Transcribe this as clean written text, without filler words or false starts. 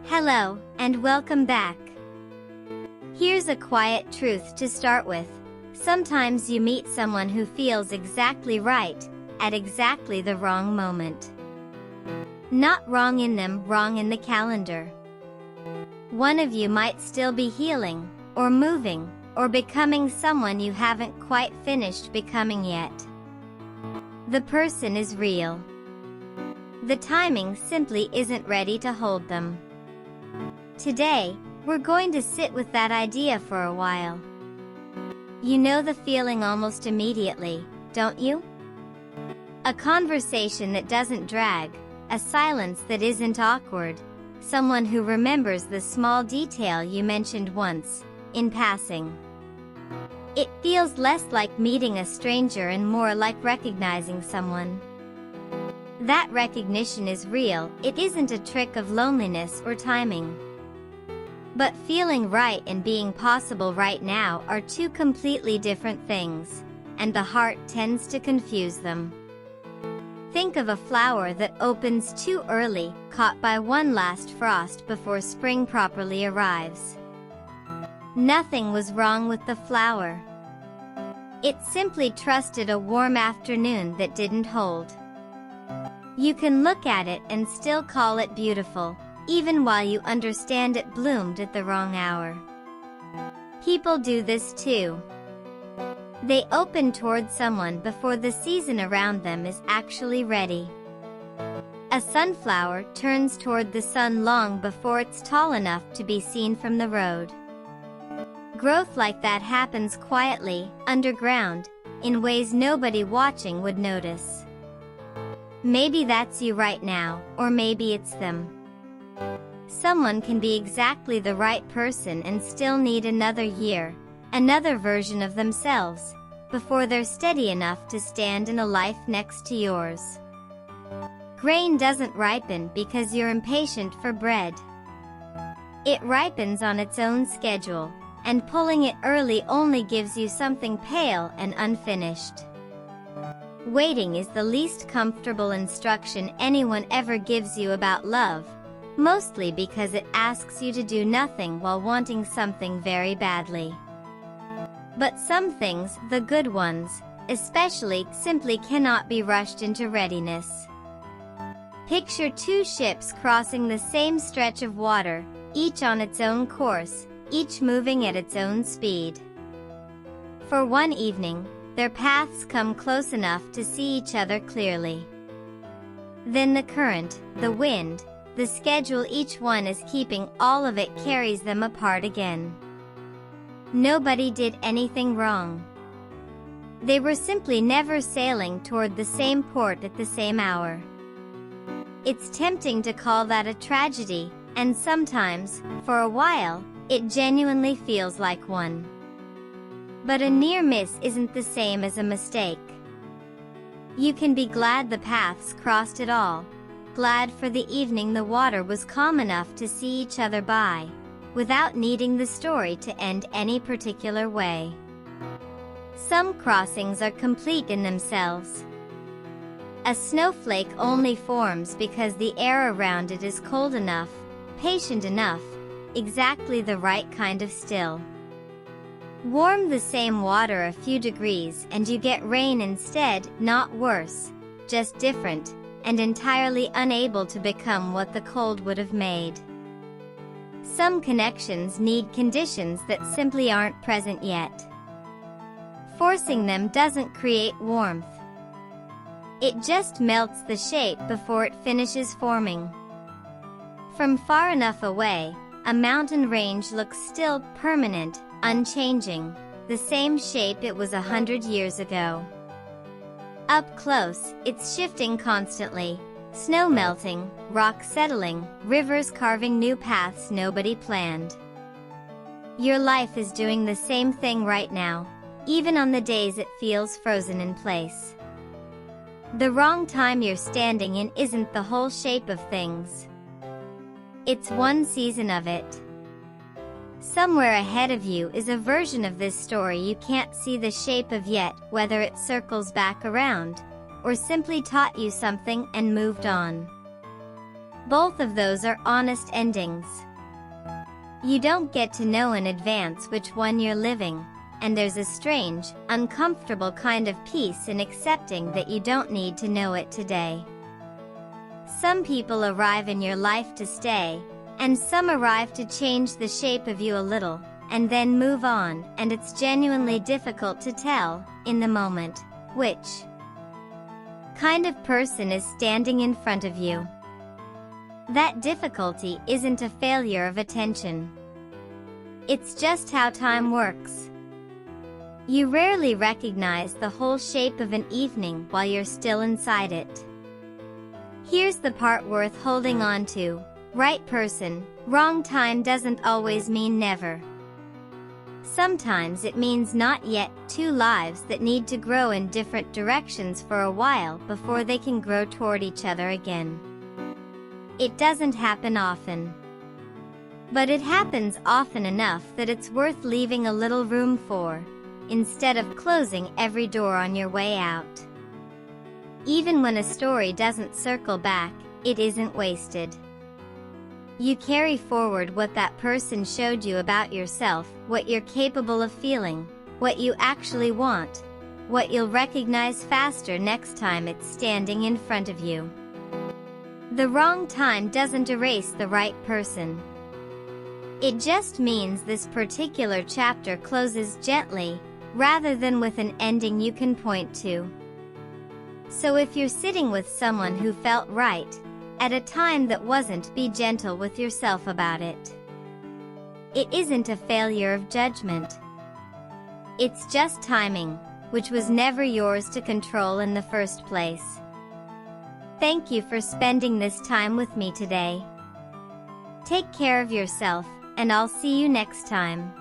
Hello, and welcome back. Here's a quiet truth to start with. Sometimes you meet someone who feels exactly right, at exactly the wrong moment. Not wrong in them, wrong in the calendar. One of you might still be healing, or moving, or becoming someone you haven't quite finished becoming yet. The person is real. The timing simply isn't ready to hold them. Today, we're going to sit with that idea for a while. You know the feeling almost immediately, don't you? A conversation that doesn't drag, a silence that isn't awkward, someone who remembers the small detail you mentioned once, in passing. It feels less like meeting a stranger and more like recognizing someone. That recognition is real, it isn't a trick of loneliness or timing. But feeling right and being possible right now are two completely different things, and the heart tends to confuse them. Think of a flower that opens too early, caught by one last frost before spring properly arrives. Nothing was wrong with the flower. It simply trusted a warm afternoon that didn't hold. You can look at it and still call it beautiful, even while you understand it bloomed at the wrong hour. People do this too. They open toward someone before the season around them is actually ready. A sunflower turns toward the sun long before it's tall enough to be seen from the road. Growth like that happens quietly, underground, in ways nobody watching would notice. Maybe that's you right now, or maybe it's them. Someone can be exactly the right person and still need another year, another version of themselves, before they're steady enough to stand in a life next to yours. Grain doesn't ripen because you're impatient for bread. It ripens on its own schedule, and pulling it early only gives you something pale and unfinished. Waiting is the least comfortable instruction anyone ever gives you about love, mostly because it asks you to do nothing while wanting something very badly. But some things, the good ones, especially, simply cannot be rushed into readiness. Picture two ships crossing the same stretch of water, each on its own course, each moving at its own speed. For one evening, their paths come close enough to see each other clearly. Then the current, the wind, the schedule each one is keeping all of it carries them apart again. Nobody did anything wrong. They were simply never sailing toward the same port at the same hour. It's tempting to call that a tragedy, and sometimes, for a while, it genuinely feels like one. But a near miss isn't the same as a mistake. You can be glad the paths crossed at all, glad for the evening the water was calm enough to see each other by, without needing the story to end any particular way. Some crossings are complete in themselves. A snowflake only forms because the air around it is cold enough, patient enough, exactly the right kind of still. Warm the same water a few degrees and you get rain instead, not worse, just different, and entirely unable to become what the cold would have made. Some connections need conditions that simply aren't present yet. Forcing them doesn't create warmth. It just melts the shape before it finishes forming. From far enough away, a mountain range looks still, permanent, unchanging, the same shape it was 100 years ago. Up close, it's shifting constantly, snow melting, rock settling, rivers carving new paths nobody planned. Your life is doing the same thing right now, even on the days it feels frozen in place. The wrong time you're standing in isn't the whole shape of things. It's one season of it. Somewhere ahead of you is a version of this story you can't see the shape of yet, whether it circles back around, or simply taught you something and moved on. Both of those are honest endings. You don't get to know in advance which one you're living, and there's a strange, uncomfortable kind of peace in accepting that you don't need to know it today. Some people arrive in your life to stay, and some arrive to change the shape of you a little, and then move on, and it's genuinely difficult to tell, in the moment, which kind of person is standing in front of you. That difficulty isn't a failure of attention. It's just how time works. You rarely recognize the whole shape of an evening while you're still inside it. Here's the part worth holding on to. Right person, wrong time doesn't always mean never. Sometimes it means not yet. Two lives that need to grow in different directions for a while before they can grow toward each other again. It doesn't happen often. But it happens often enough that it's worth leaving a little room for, instead of closing every door on your way out. Even when a story doesn't circle back, it isn't wasted. You carry forward what that person showed you about yourself, what you're capable of feeling, what you actually want, what you'll recognize faster next time it's standing in front of you. The wrong time doesn't erase the right person. It just means this particular chapter closes gently, rather than with an ending you can point to. So if you're sitting with someone who felt right, at a time that wasn't, be gentle with yourself about it. It isn't a failure of judgment. It's just timing, which was never yours to control in the first place. Thank you for spending this time with me today. Take care of yourself, and I'll see you next time.